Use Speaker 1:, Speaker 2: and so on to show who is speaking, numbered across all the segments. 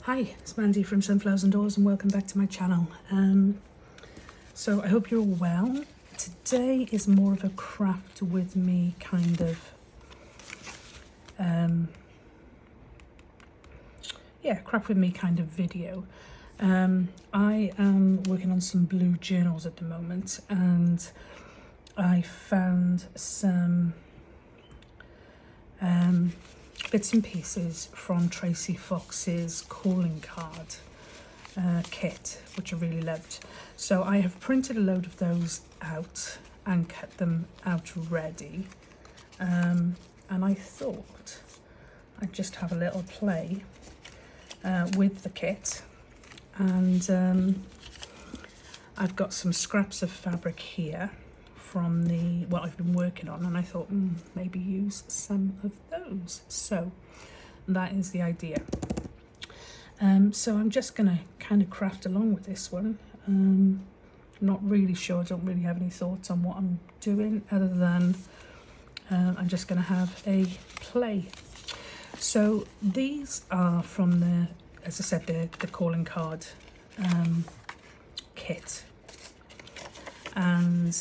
Speaker 1: Hi, it's Mandy from SunflowersAndDors and welcome back to my channel. So I hope you're all well. Today is more of a craft with me kind of, craft with me kind of video. I am working on some blue journals at the moment and I found some bits and pieces from Tracy Fox's calling card kit, which I really loved. So I have printed a load of those out and cut them out ready. And I thought I'd just have a little play with the kit. And I've got some scraps of fabric here from what I've been working on, and I thought maybe use some of those. So that is the idea. So I'm just gonna kind of craft along with this one. Not really sure, I don't really have any thoughts on what I'm doing other than I'm just gonna have a play. So these are from the, as I said, the calling card kit. And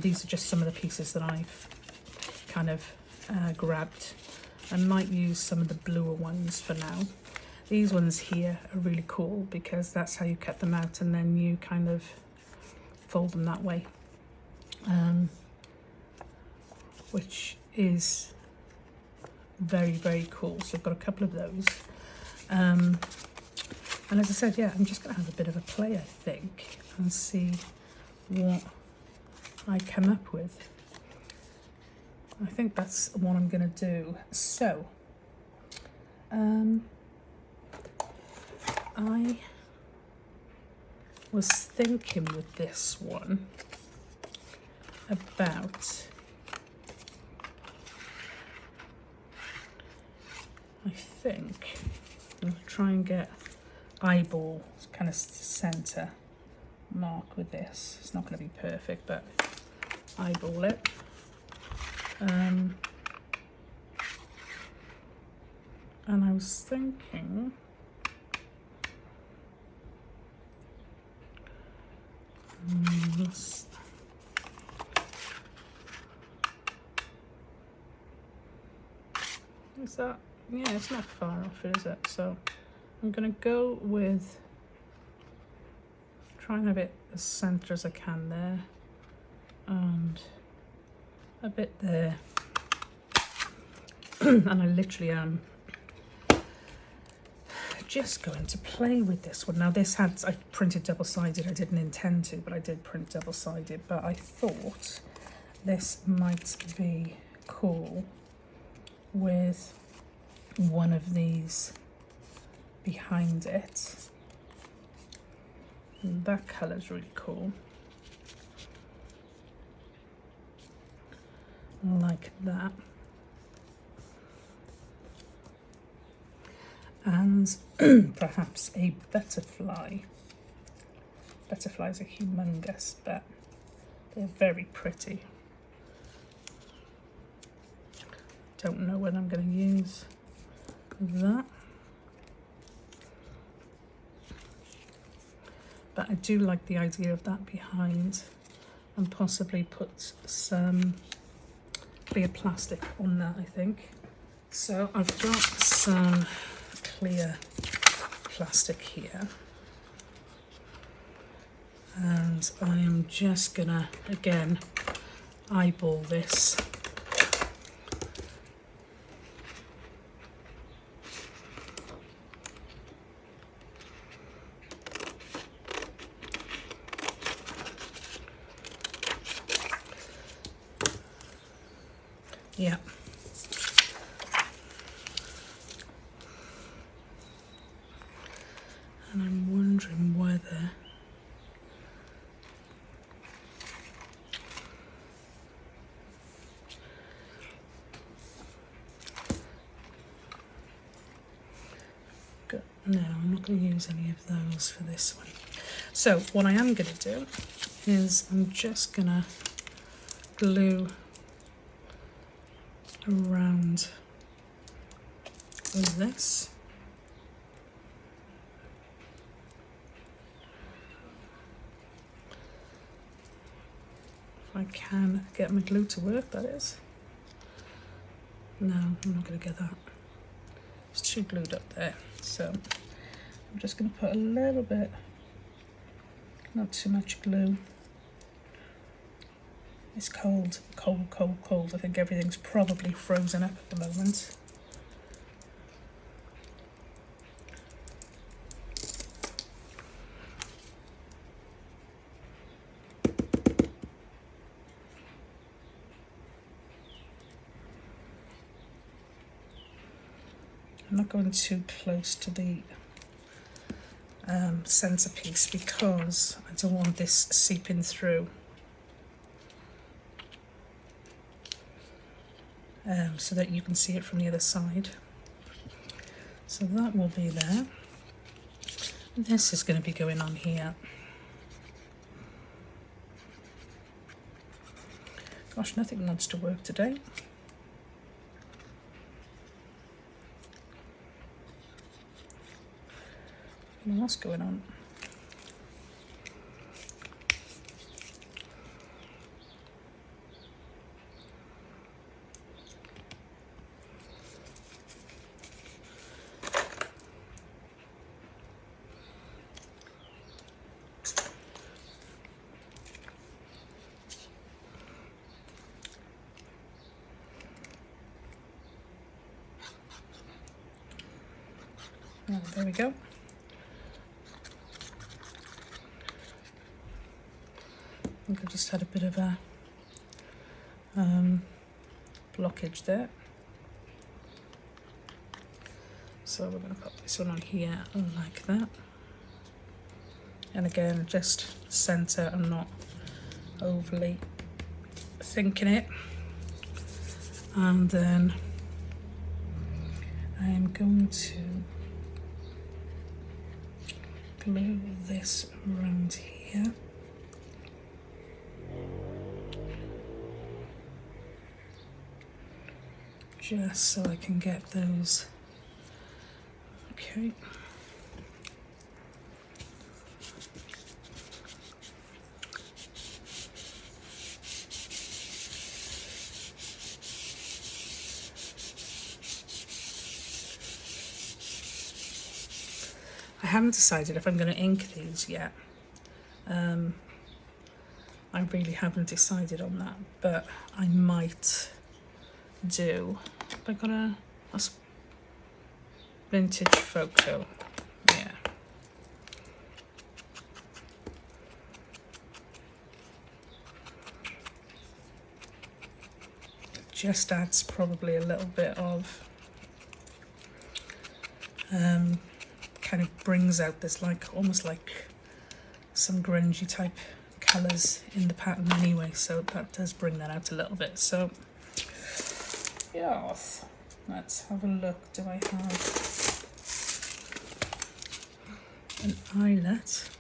Speaker 1: these are just some of the pieces that I've kind of grabbed. I might use some of the bluer ones for now. These ones here are really cool because that's how you cut them out and then you kind of fold them that way, which is very, very cool. So I've got a couple of those. And as I said, yeah, I'm just going to have a bit of a play, I think, and see what I come up with. I think that's what I'm going to do. So I was thinking with this one about, I think I'm going to try and get eyeball kind of center mark with this. It's not going to be perfect, but eyeball it. And I was thinking is that, yeah, it's not far off, is it? So I'm going to go with, try and have it as centre as I can there, and a bit there. And I literally am just going to play with this one. Now this had, I printed double-sided, I didn't intend to, but I did print double-sided, but I thought this might be cool with one of these behind it. And that colour's really cool. Like that. And perhaps a butterfly. Butterflies are humongous, but they're very pretty. Don't know what I'm going to use that. But I do like the idea of that behind, and possibly put some clear plastic on that, I think. So I've got some clear plastic here. And I am just gonna, again, eyeball this. Yeah. And I'm wondering whether no, I'm not going to use any of those for this one. So what I am going to do is I'm just going to glue around with this. If I can get my glue to work, that is. No, I'm not going to get that. It's too glued up there. So I'm just going to put a little bit, not too much glue. It's cold, cold, cold, cold. I think everything's probably frozen up at the moment. I'm not going too close to the centerpiece because I don't want this seeping through. So that you can see it from the other side. So that will be there. And this is going to be going on here. Gosh, nothing wants to work today. What's going on? Oh, there we go. I think I just had a bit of a blockage there. So we're going to pop this one on here like that. And again, just center, I'm not overly thinking it. And then I am going to glue this around here. Just so I can get those. Okay. I haven't decided if I'm going to ink these yet. I really haven't decided on that, but I might do. I got a vintage photo. Yeah. Just adds probably a little bit of kind of brings out this like almost like some grungy type colours in the pattern anyway, so that does bring that out a little bit. So yes, let's have a look. Do I have an eyelet?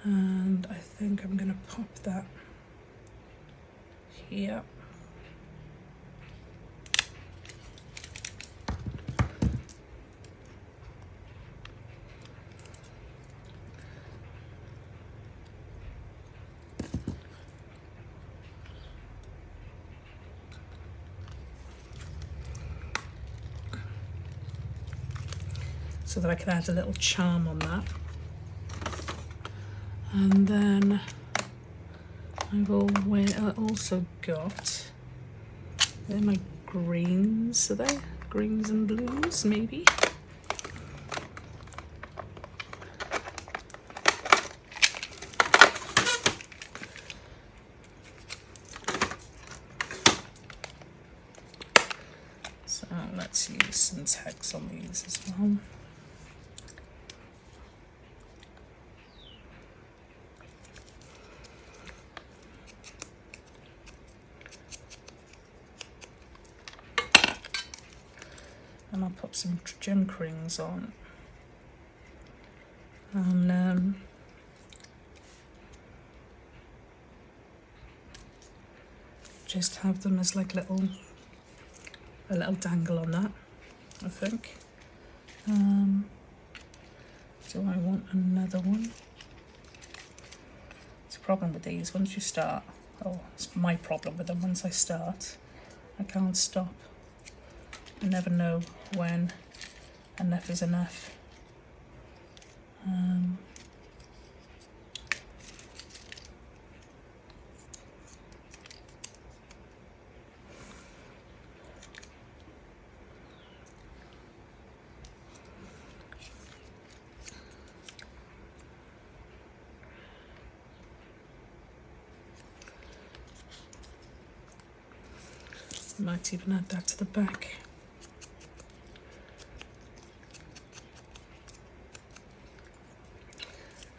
Speaker 1: And I think I'm going to pop that here. So that I can add a little charm on that. And then I've also got, they're my greens, are they? Greens and blues, maybe? So let's use some text on these as well. And I'll put some gem rings on, and just have them as like little a little dangle on that, I think. Do I want another one? It's a problem with these. Once you start, oh, it's my problem with them. Once I start, I can't stop. I never know when enough is enough. Might even add that to the back.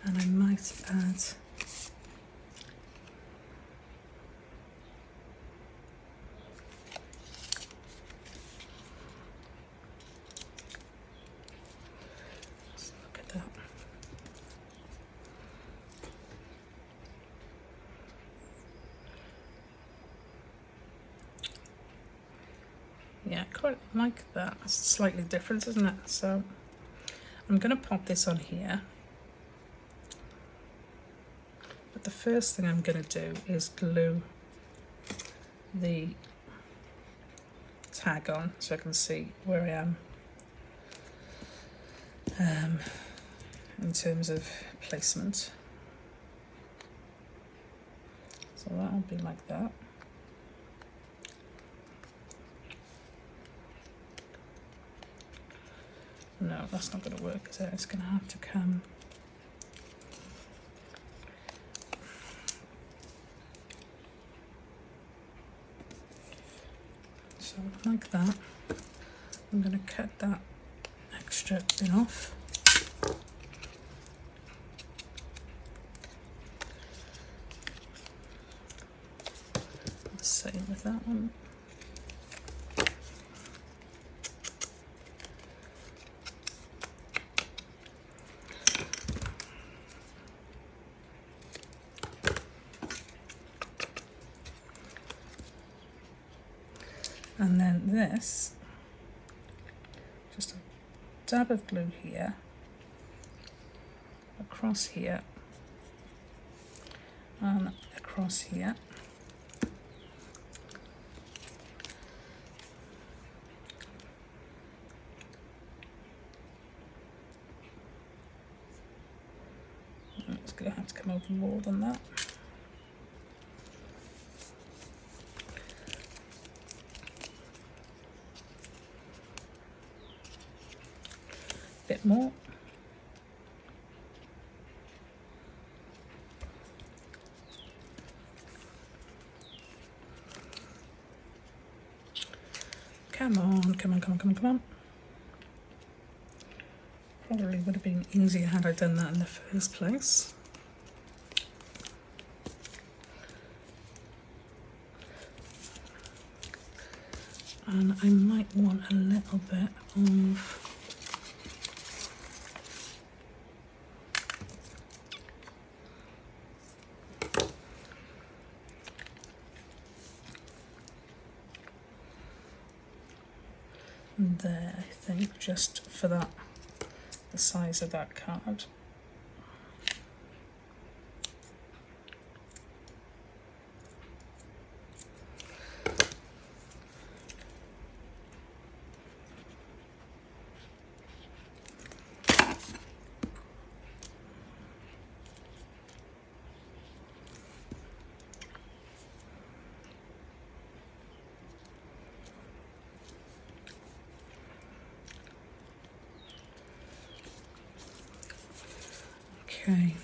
Speaker 1: And I might add look at that. Yeah, I quite like that. It's slightly different, isn't it? So I'm going to pop this on here. But the first thing I'm going to do is glue the tag on so I can see where I am in terms of placement. So that'll be like that. No, that's not going to work, is it? It's going to have to come so like that. I'm going to cut that extra bit off. The same with that one. And then this, just a dab of glue here, across here, and across here. It's going to have to come over more than that. Bit more. Come on, come on, come on, come on, come on. Probably would have been easier had I done that in the first place. And I might want a little bit of there, I think, just for that, the size of that card. Okay,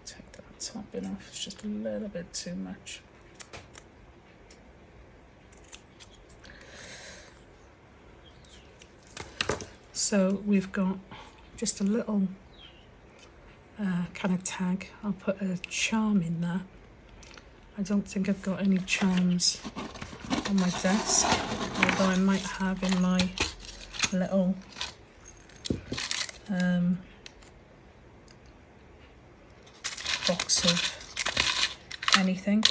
Speaker 1: take that top bit off, it's just a little bit too much. So we've got just a little kind of tag. I'll put a charm in there. I don't think I've got any charms on my desk, although I might have in my little box of anything.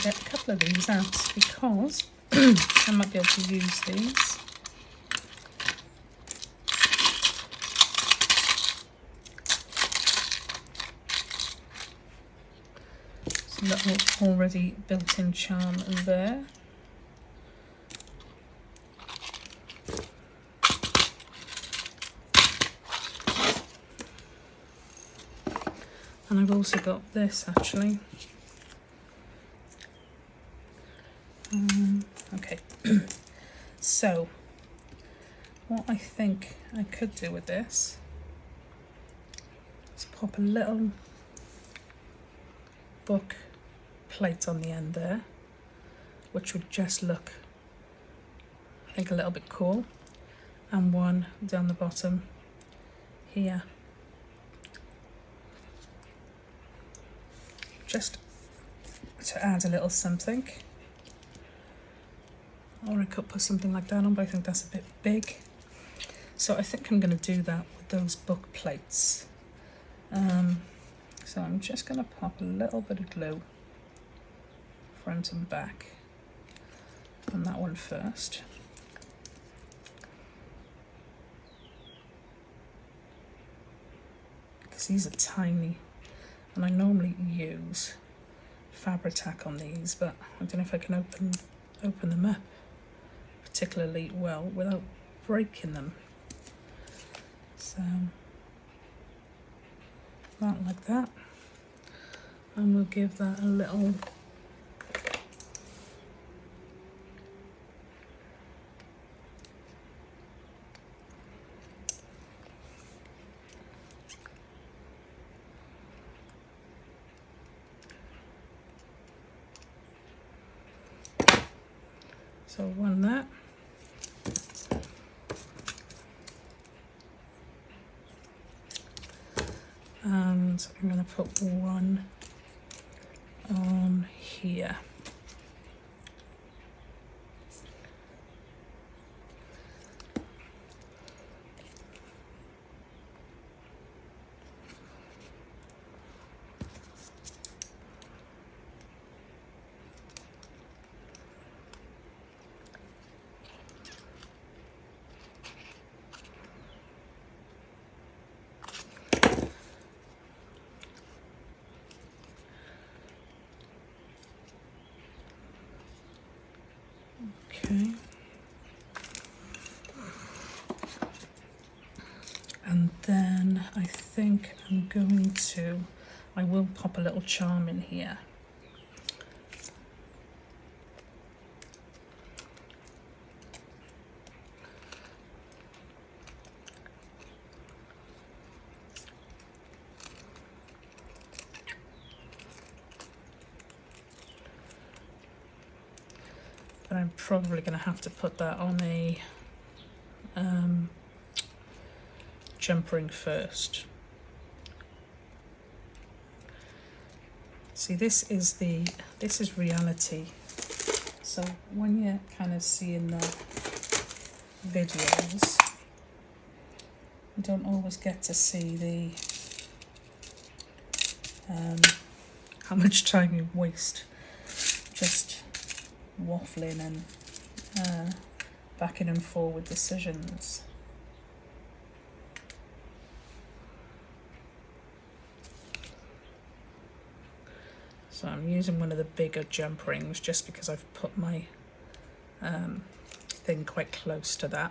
Speaker 1: get a couple of these out because I might be able to use these. There's a little already built-in charm there. And I've also got this actually. Okay, so what I think I could do with this is pop a little book plate on the end there, which would just look, I think, a little bit cool, and one down the bottom here, just to add a little something. Or I could put something like that on, but I think that's a bit big. So I think I'm going to do that with those book plates. So I'm just going to pop a little bit of glue, front and back, on that one first. Because these are tiny, and I normally use Fabri-Tac on these, but I don't know if I can open them up particularly well without breaking them. So that like that, and we'll give that a little so one that. And I'm going to put one on here. Okay. And then I think I will pop a little charm in here. But I'm probably going to have to put that on a jump ring first. See, this is reality. So when you're kind of seeing the videos, you don't always get to see the how much time you waste just waffling and backing and forward decisions. So I'm using one of the bigger jump rings just because I've put my thing quite close to that.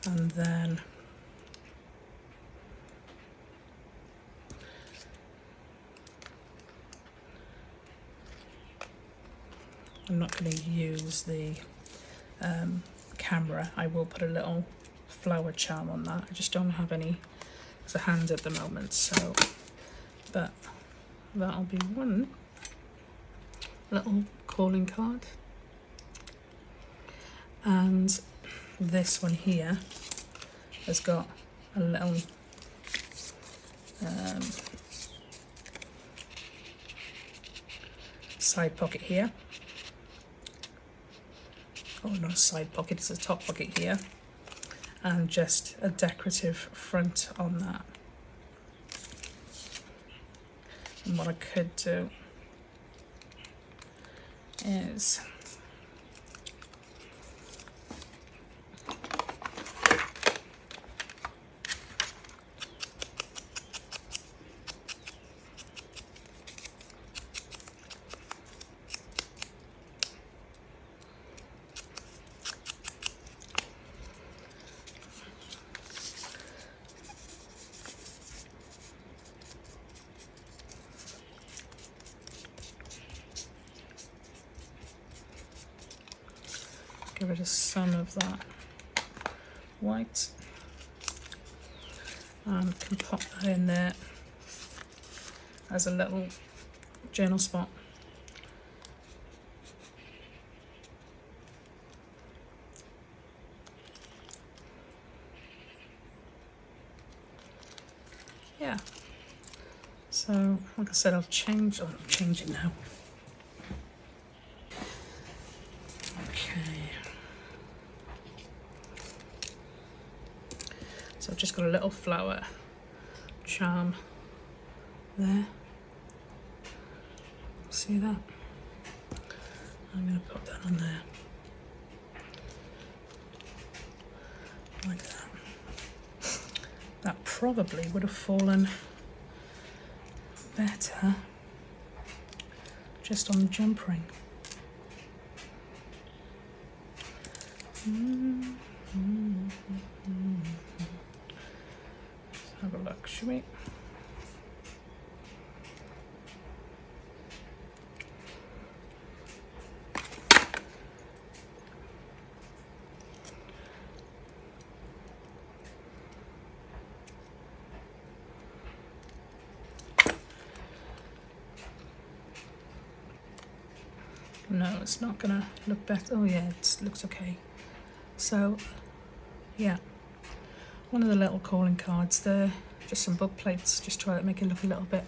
Speaker 1: And then I'm not going to use the camera. I will put a little flower charm on that. I just don't have any as a hand at the moment, so but that'll be one little calling card. And this one here has got a little side pocket here. Oh, not a side pocket, it's a top pocket here. And just a decorative front on that. And what I could do is give it some of that white, and can pop that in there as a little journal spot. Yeah, so like I said, I'm changing now. So I've just got a little flower charm there. See that? I'm going to put that on there. Like that. That probably would have fallen better just on the jump ring. Let's have a look, shall we? No, it's not gonna look better. Oh yeah, it looks okay. So, yeah, one of the little calling cards there, just some book plates, just try to make it look a little bit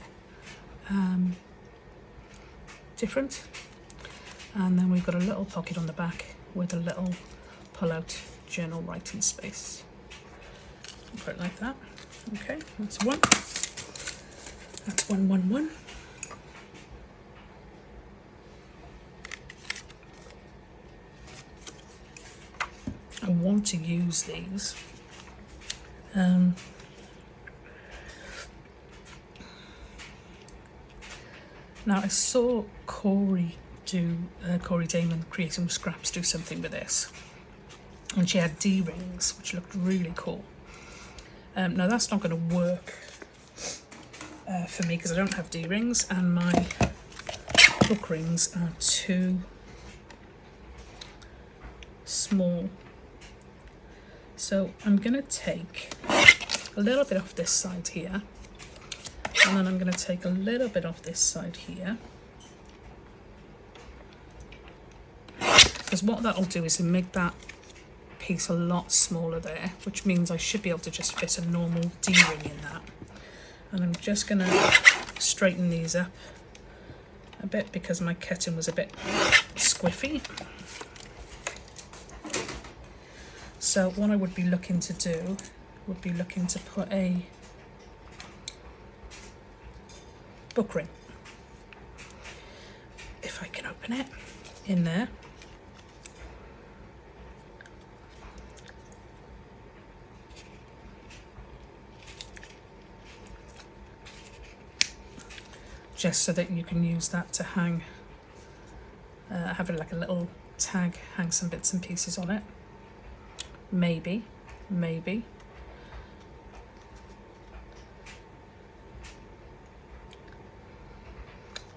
Speaker 1: different. And then we've got a little pocket on the back with a little pull-out journal writing space. Put it like that. Okay, that's one. That's 111. I want to use these. Now I saw Corey Damon Creating Scraps do something with this, and she had D-rings which looked really cool. Now that's not going to work for me because I don't have D-rings and my book rings are too small. So I'm going to take a little bit off this side here, and then I'm going to take a little bit off this side here, because what that'll do is make that piece a lot smaller there, which means I should be able to just fit a normal D-ring in that. And I'm just going to straighten these up a bit because my kitten was a bit squiffy. So what I would be looking to do would be looking to put a book ring, if I can open it, in there. Just so that you can use that to hang, have it like a little tag, hang some bits and pieces on it. Maybe.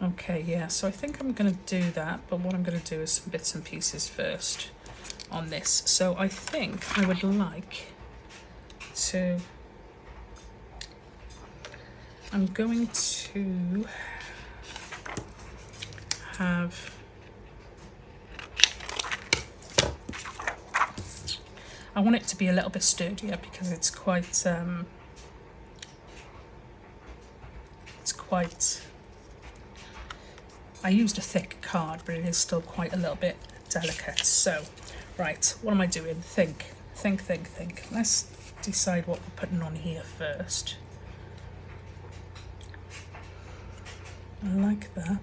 Speaker 1: Okay, yeah, so I think I'm going to do that, but what I'm going to do is some bits and pieces first on this. So I think I would like to, I'm going to have I want it to be a little bit sturdier because it's quite I used a thick card, but it is still quite a little bit delicate. So, right, what am I doing? Think. Let's decide what we're putting on here first. I like that.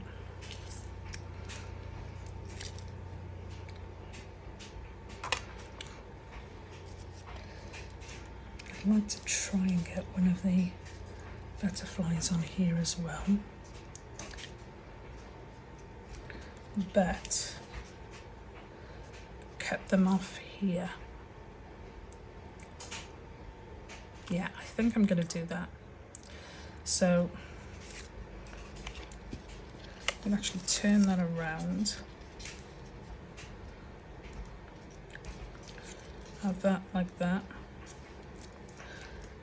Speaker 1: these on here as well, but cut them off here. Yeah, I think I'm going to do that. So I can actually turn that around, have that like that,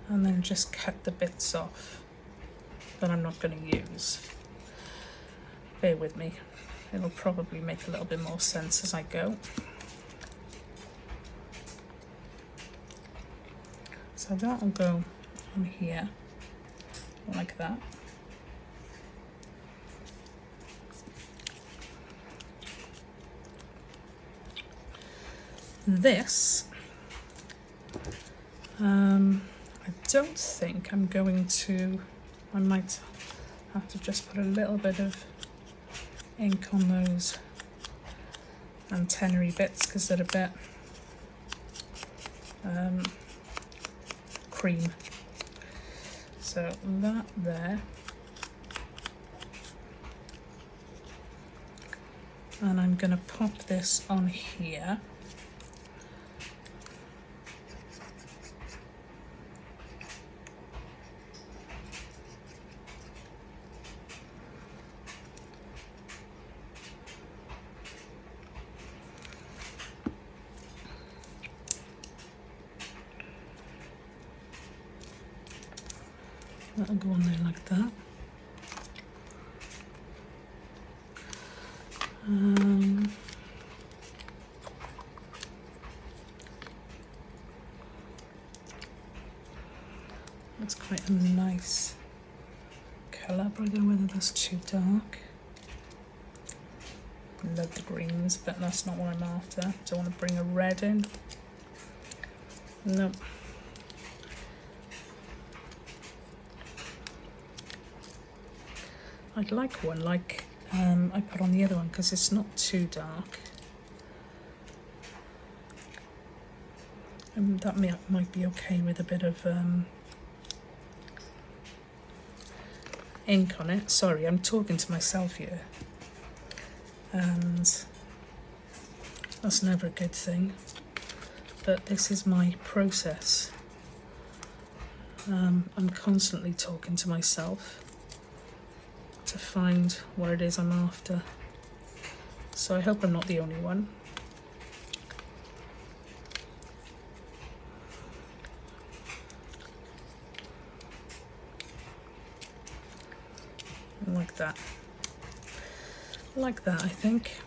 Speaker 1: and then just cut the bits off that I'm not going to use. Bear with me, it'll probably make a little bit more sense as I go. So that'll go on here like that. This, I don't think I'm going to, I might have to just put a little bit of ink on those antennae bits because they're a bit cream. So that there. And I'm going to pop this on here. That'll go on there like that. That's quite a nice colour, but I don't know whether that's too dark. I love the greens, but that's not what I'm after. Don't want to bring a red in. Nope. I'd like one like I put on the other one because it's not too dark. And that might be okay with a bit of ink on it. Sorry, I'm talking to myself here. And that's never a good thing. But this is my process. I'm constantly talking to myself to find what it is I'm after. So I hope I'm not the only one. Like that. Like that, I think.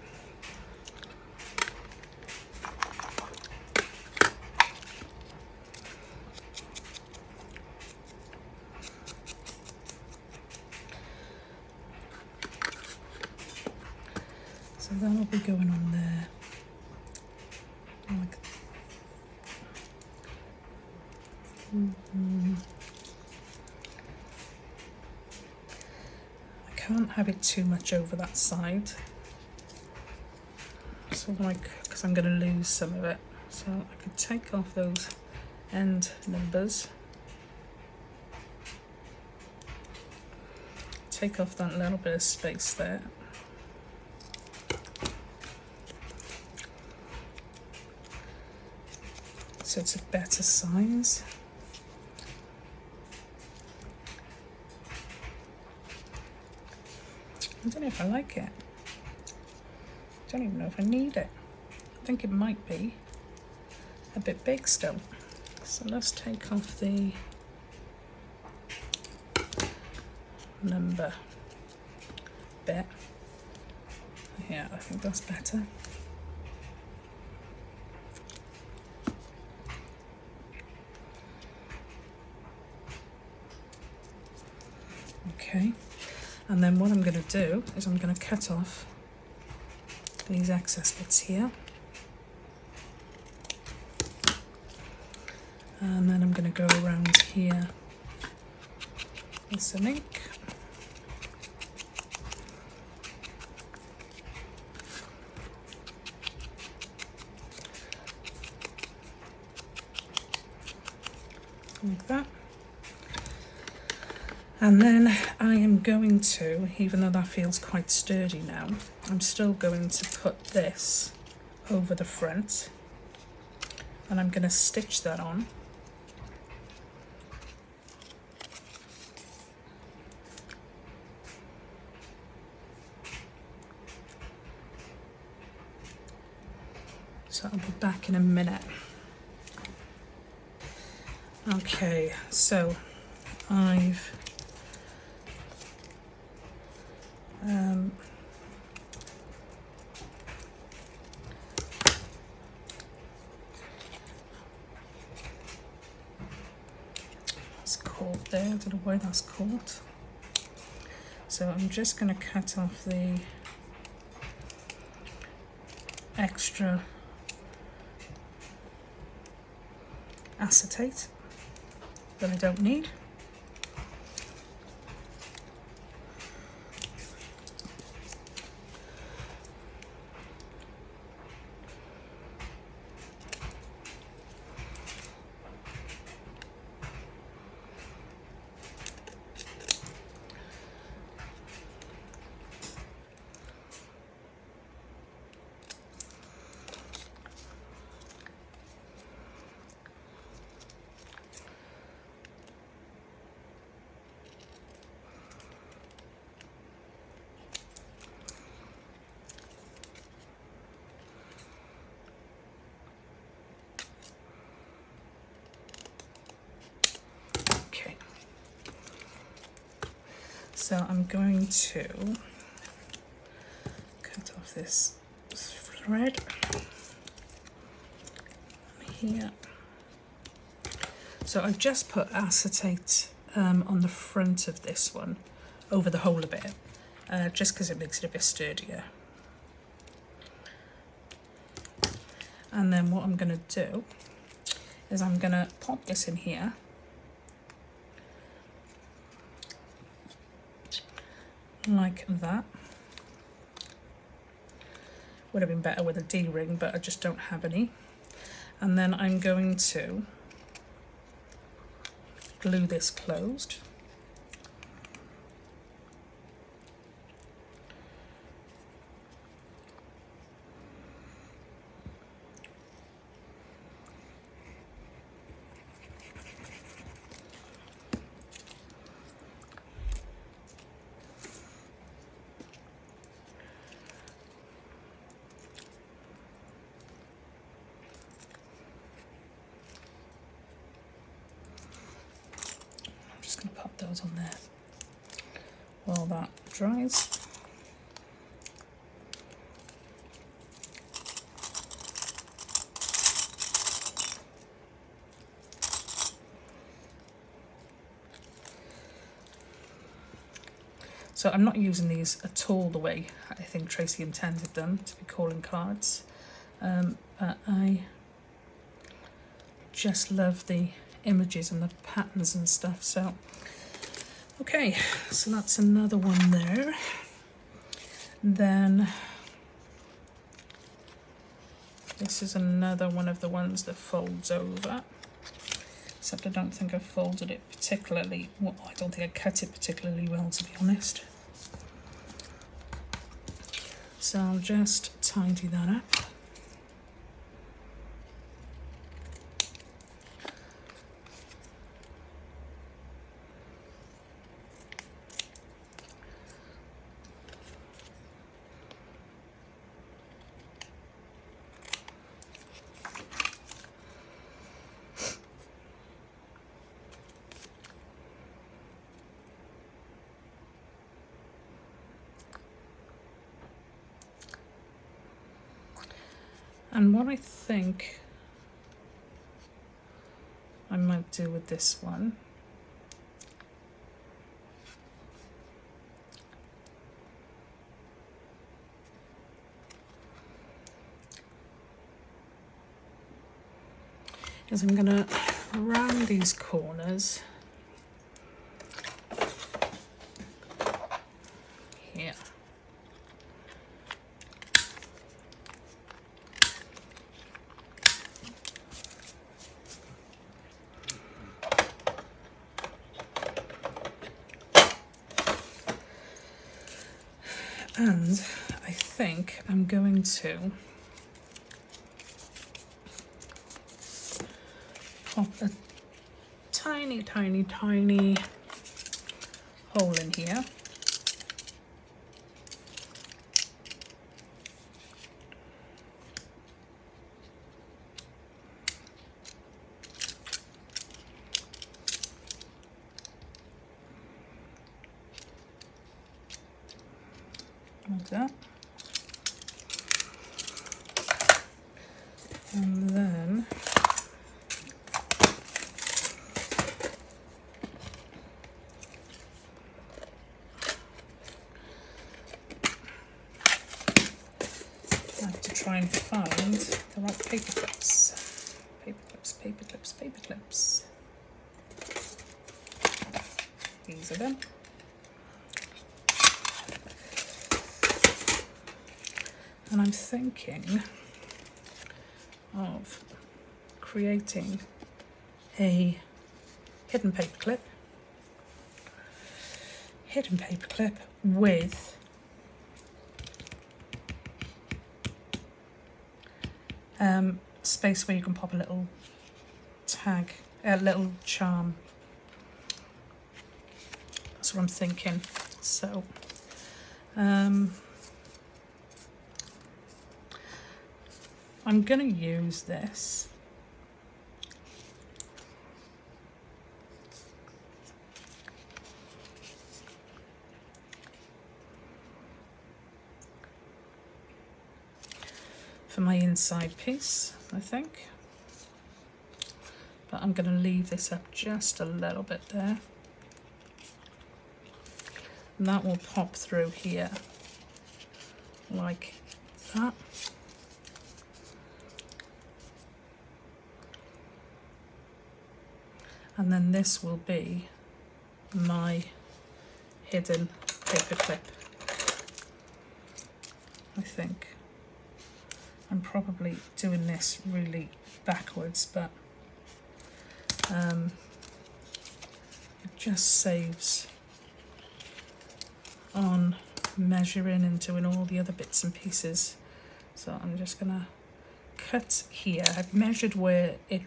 Speaker 1: So that'll be going on there. Like I can't have it too much over that side. So because I'm going to lose some of it. So I could take off those end numbers. Take off that little bit of space there. So it's a better size. I don't know if I like it. I don't even know if I need it. I think it might be a bit big still. So let's take off the number bit. Yeah, I think that's better. Okay, and then what I'm going to do is I'm going to cut off these excess bits here, and then I'm going to go around here with some ink. Like that. And then I am going to, even though that feels quite sturdy now, I'm still going to put this over the front, and I'm going to stitch that on. So I'll be back in a minute. Okay, so I've it's called there, I don't know why that's called. So I'm just going to cut off the extra acetate that I don't need. So I'm going to cut off this thread here. So I've just put acetate on the front of this one over the whole a bit, just because it makes it a bit sturdier. And then what I'm going to do is I'm going to pop this in here. Like that. Would have been better with a D-ring, but I just don't have any. And then I'm going to glue this closed. Just going to pop those on there while that dries. So I'm not using these at all the way I think Tracy intended them to be calling cards, but I just love the images and the patterns and stuff. So okay, so that's another one there. Then this is another one of the ones that folds over, except I don't think I folded it particularly well. I don't think I cut it particularly well, to be honest. So I'll just tidy that up. And what I think I might do with this one is I'm going to round these corners here. And I think I'm going to pop a tiny, tiny, tiny hole in here. Like that. And then I have to try and find the right paper clips. Paper clips, paper clips, paper clips. These are them. And I'm thinking of creating a hidden paper clip with space where you can pop a little tag, a little charm. That's what I'm thinking. So I'm going to use this for my inside piece, I think. But I'm going to leave this up just a little bit there. And that will pop through here like that. And then this will be my hidden paper clip, I think. I'm probably doing this really backwards, but it just saves on measuring and doing all the other bits and pieces. So I'm just gonna cut here. I've measured where it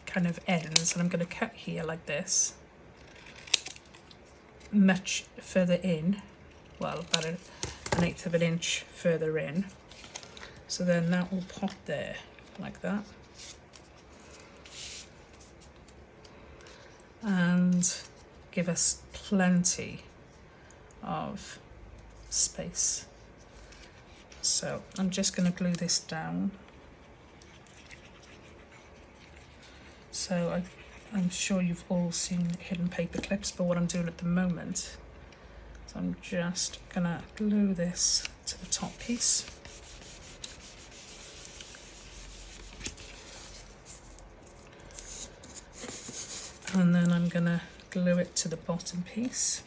Speaker 1: kind of ends, and I'm going to cut here like this, much further in, well, about an 1/8 of an inch further in. So then that will pop there like that, and give us plenty of space. So I'm just going to glue this down. So I'm sure you've all seen hidden paper clips, but what I'm doing at the moment, so I'm just gonna glue this to the top piece. And then I'm gonna glue it to the bottom piece.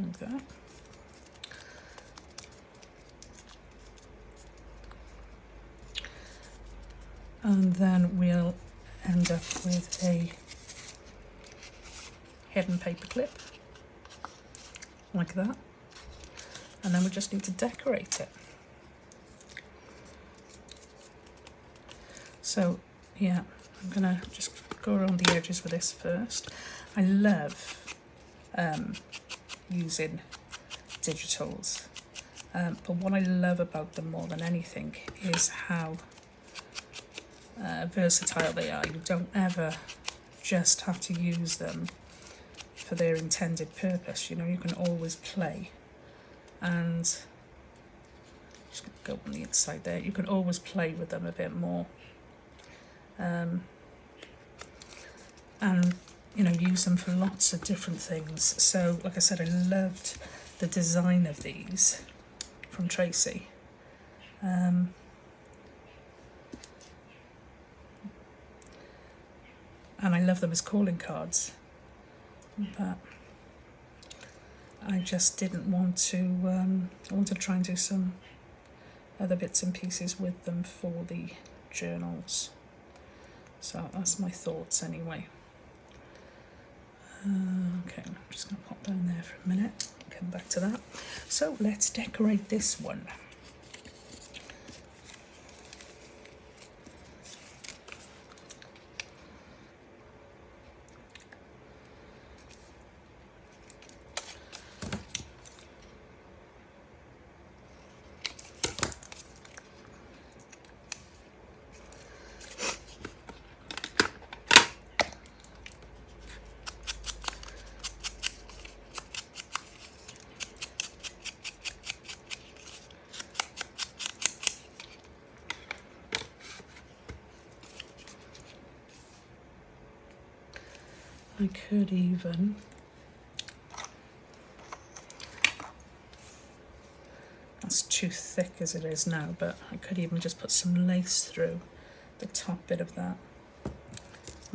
Speaker 1: Like that. And then we'll end up with a hidden paper clip like that, and then we just need to decorate it. So yeah, I'm gonna just go around the edges with this first. I love using digitals, but what I love about them more than anything is how versatile they are. You don't ever just have to use them for their intended purpose, you know, you can always play. And just gonna go on the inside there, you can always play with them a bit more, and you know, use them for lots of different things. So like I said, I loved the design of these from Tracy. And I love them as calling cards, but I just didn't want to, I wanted to try and do some other bits and pieces with them for the journals. So that's my thoughts anyway. Okay, I'm just going to pop down there for a minute, come back to that. So let's decorate this one. I could even that's too thick as it is now, but I could even just put some lace through the top bit of that. I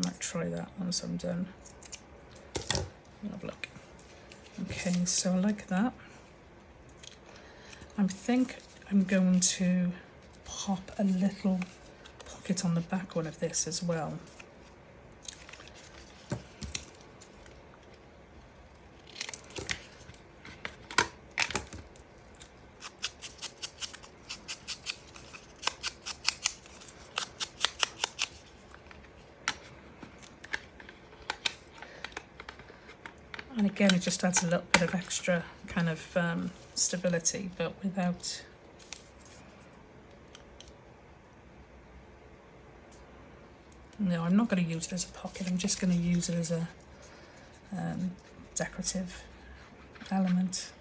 Speaker 1: might try that once I'm done. Have a look. Okay, so like that. I think I'm going to pop a little pocket on the back one of this as well. And again, it just adds a little bit of extra kind of stability, but without... No, I'm not going to use it as a pocket. I'm just going to use it as a decorative element.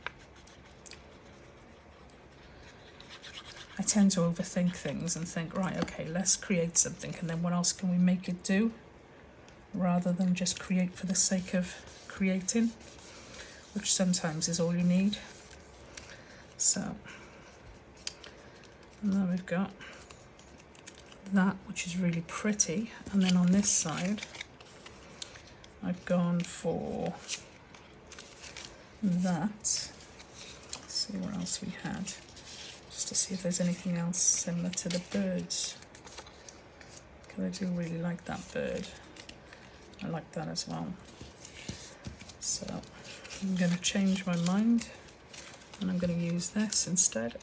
Speaker 1: I tend to overthink things and think, right, okay, let's create something, and then what else can we make it do? Rather than just create for the sake of creating, which sometimes is all you need. So, and then we've got that, which is really pretty, and then on this side I've gone for that. Let's see what else we had, just to see if there's anything else similar to the birds, because I do really like that bird. I like that as well. So I'm going to change my mind and I'm going to use this instead.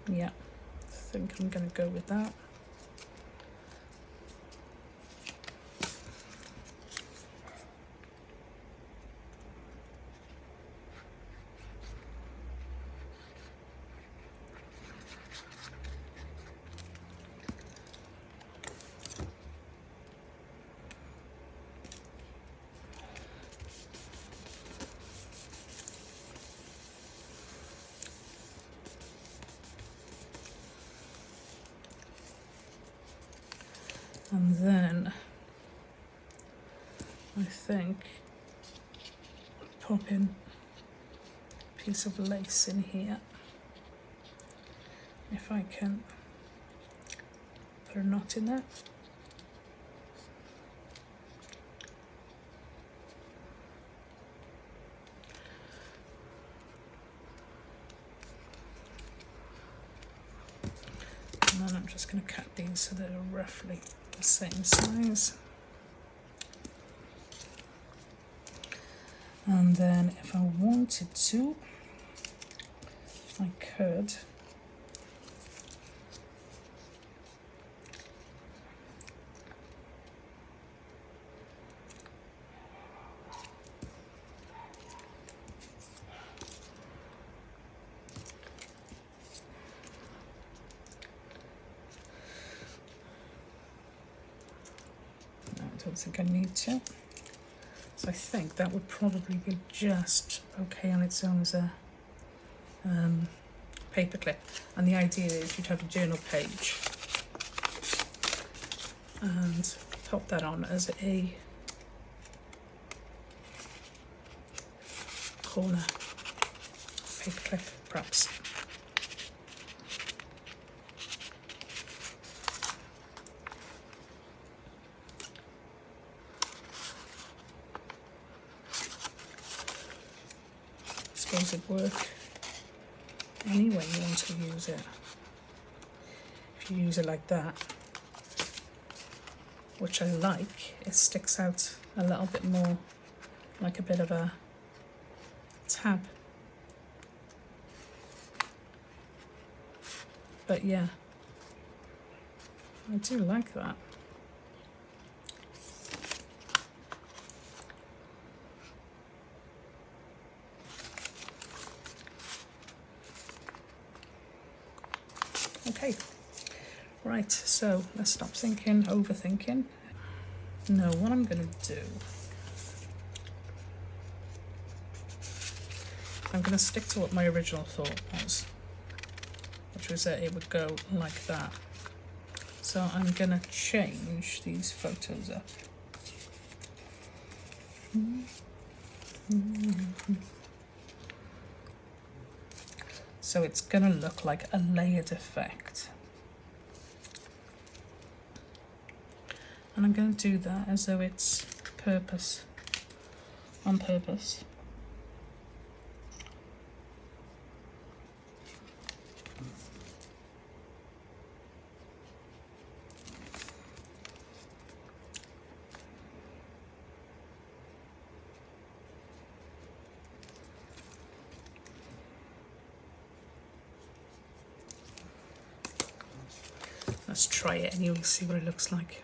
Speaker 1: Yeah, I think I'm going to go with that. And then I think pop in a piece of lace in here. If I can put a knot in there. And then I'm just going to cut these so they're roughly the same size. And then if I wanted to, I could I don't think I need to. So I think that would probably be just okay on its own as a paper clip. And the idea is you'd have a journal page and pop that on as a corner paper clip, perhaps. I suppose it'd work any way you want to use it. If you use it like that, which I like, it sticks out a little bit more like a bit of a tab. But yeah, I do like that. Okay, right, so let's stop thinking, overthinking. No, what I'm going to do, I'm going to stick to what my original thought was, which was that it would go like that. So I'm going to change these photos up. So it's going to look like a layered effect. And I'm going to do that as though it's on purpose. Let's try it and you'll see what it looks like.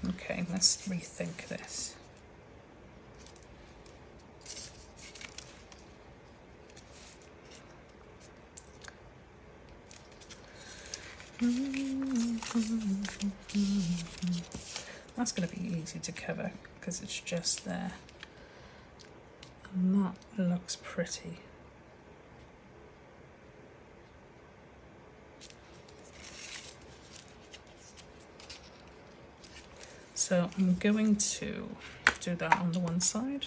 Speaker 1: Okay, let's rethink this. That's going to be easy to cover because it's just there. And that looks pretty. So I'm going to do that on the one side.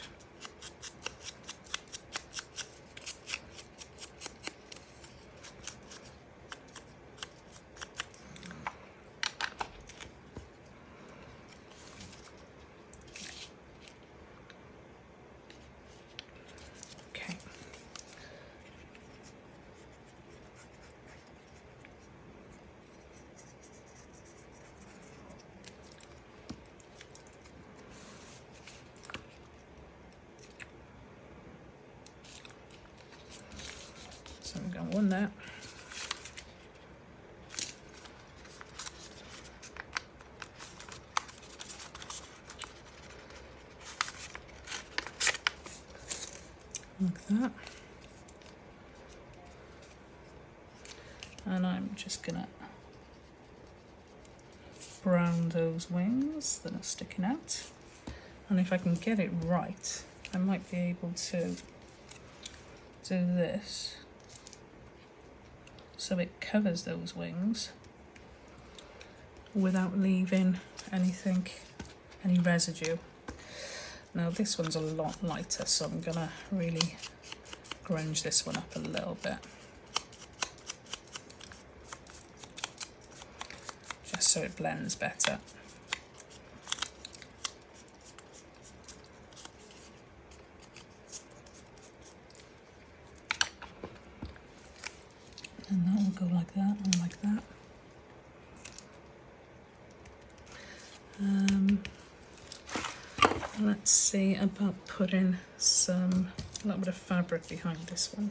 Speaker 1: Okay. So we've got one there. Like that. And I'm just gonna brown those wings that are sticking out. And if I can get it right, I might be able to do this so it covers those wings without leaving anything, any residue. Now this one's a lot lighter, so I'm gonna really grunge this one up a little bit. Just so it blends better. And that will go like that and like that. Let's see about putting a little bit of fabric behind this one.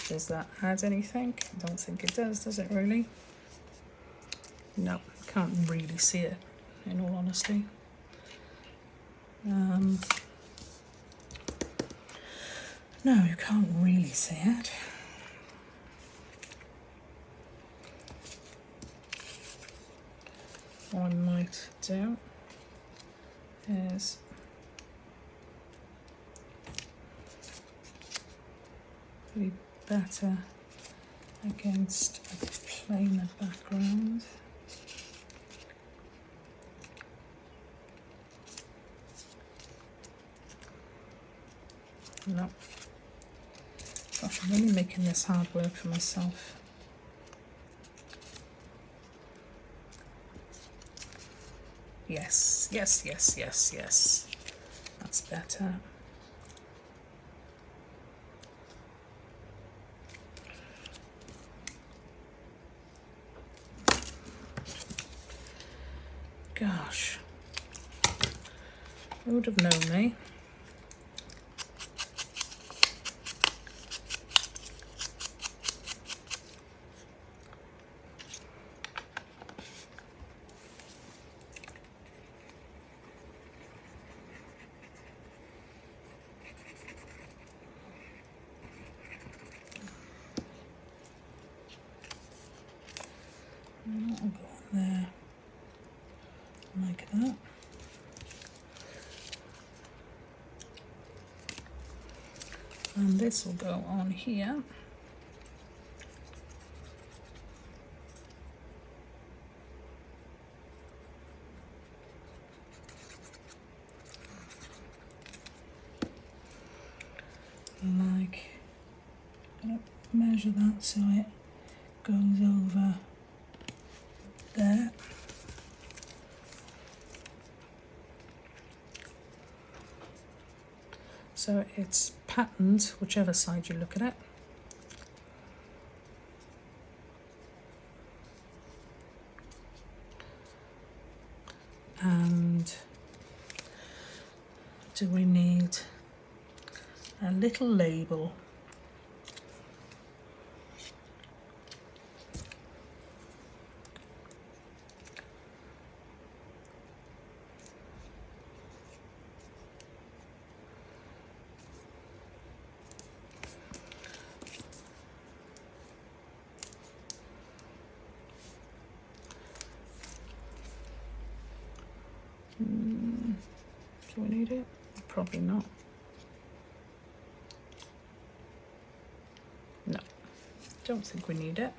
Speaker 1: Does that add anything? I don't think it does it really? No, can't really see it, in all honesty. No, you can't really see it. What I might do is be better against a plainer background. No. Gosh, I'm really making this hard work for myself. Yes, yes, yes, yes, yes. That's better. Gosh. Who would have known, eh? That'll go on there, like that. And this will go on here. Like, I'm gonna measure that so it goes over there. So it's patterned whichever side you look at it. And do we need a little label? Do we need it? Probably not. No, don't think we need it.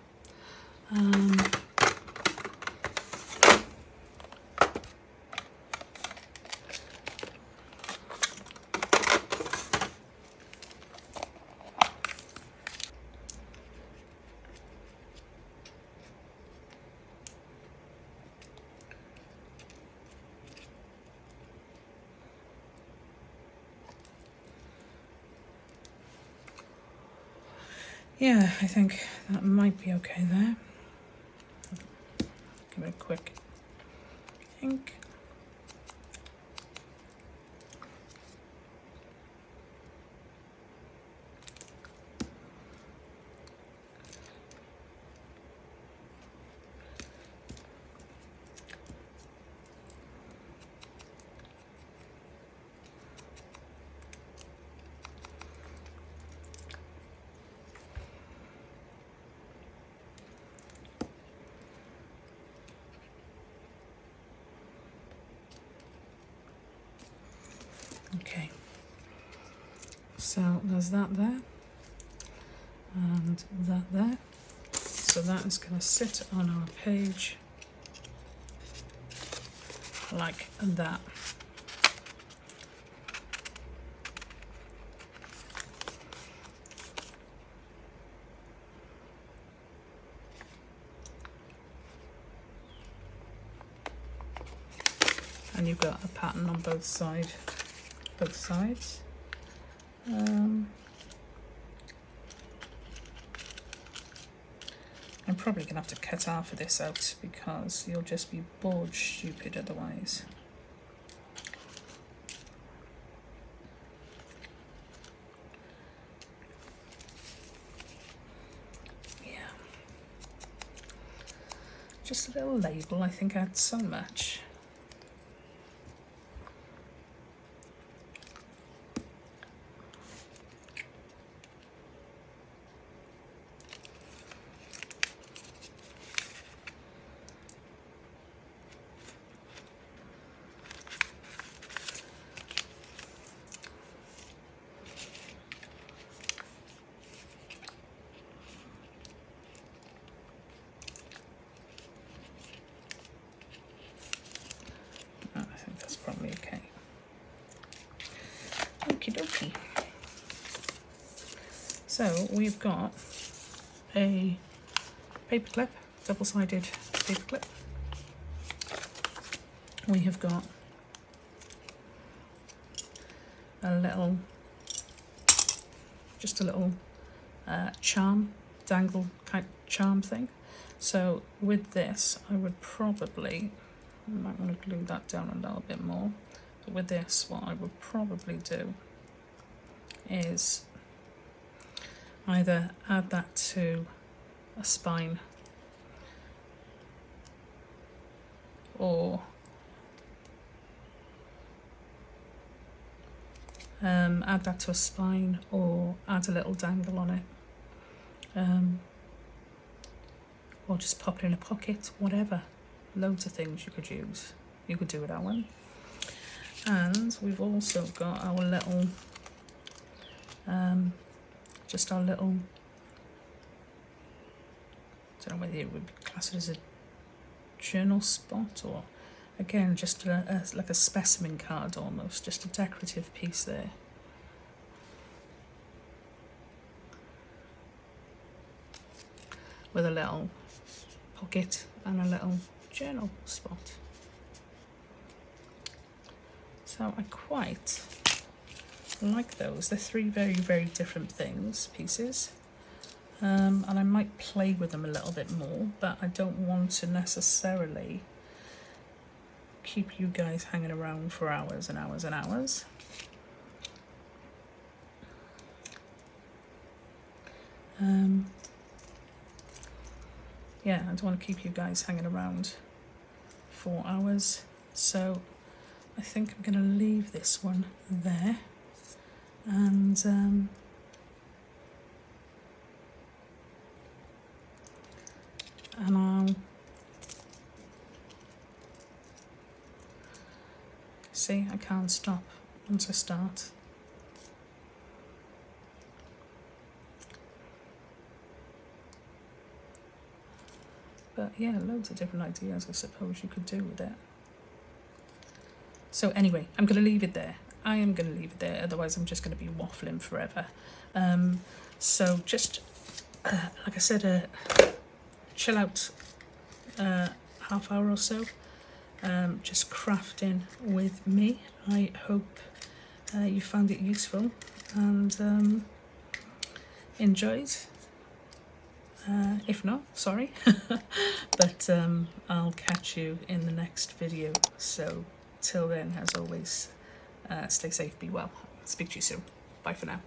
Speaker 1: Yeah, I think that might be okay there. Give it a quick ink. Okay, so there's that there, and that there. So that is going to sit on our page like that. And you've got a pattern on both sides. I'm probably gonna have to cut half of this out because you'll just be bored stupid otherwise. just a little label, I think adds so much. Probably okay. Okie dokie. So we've got a paper clip, double-sided paper clip. We have got a little, just a little charm, dangle kind of charm thing. So with this, I would probably, I might want to glue that down a little bit more. But with this, what I would probably do is either add that to a spine or add that to a spine or add a little dangle on it, or just pop it in a pocket, whatever. Loads of things you could use. You could do with that one. And we've also got our little, just our little, I don't know whether it would be classed as a journal spot or, again, just like a specimen card almost, just a decorative piece there. With a little pocket and a little journal spot. So I quite like those. They're three very, very different pieces. And I might play with them a little bit more, but I don't want to necessarily keep you guys hanging around for hours and hours and hours. Yeah, I don't want to keep you guys hanging around for hours, so I think I'm going to leave this one there, and I'll see, I can't stop once I start. But yeah, loads of different ideas I suppose you could do with it. So anyway, I'm going to leave it there. I am going to leave it there, otherwise I'm just going to be waffling forever. So just, like I said, chill out half hour or so, just crafting with me. I hope you found it useful and enjoyed. If not, sorry. But I'll catch you in the next video. So till then, as always, stay safe, be well. Speak to you soon. Bye for now.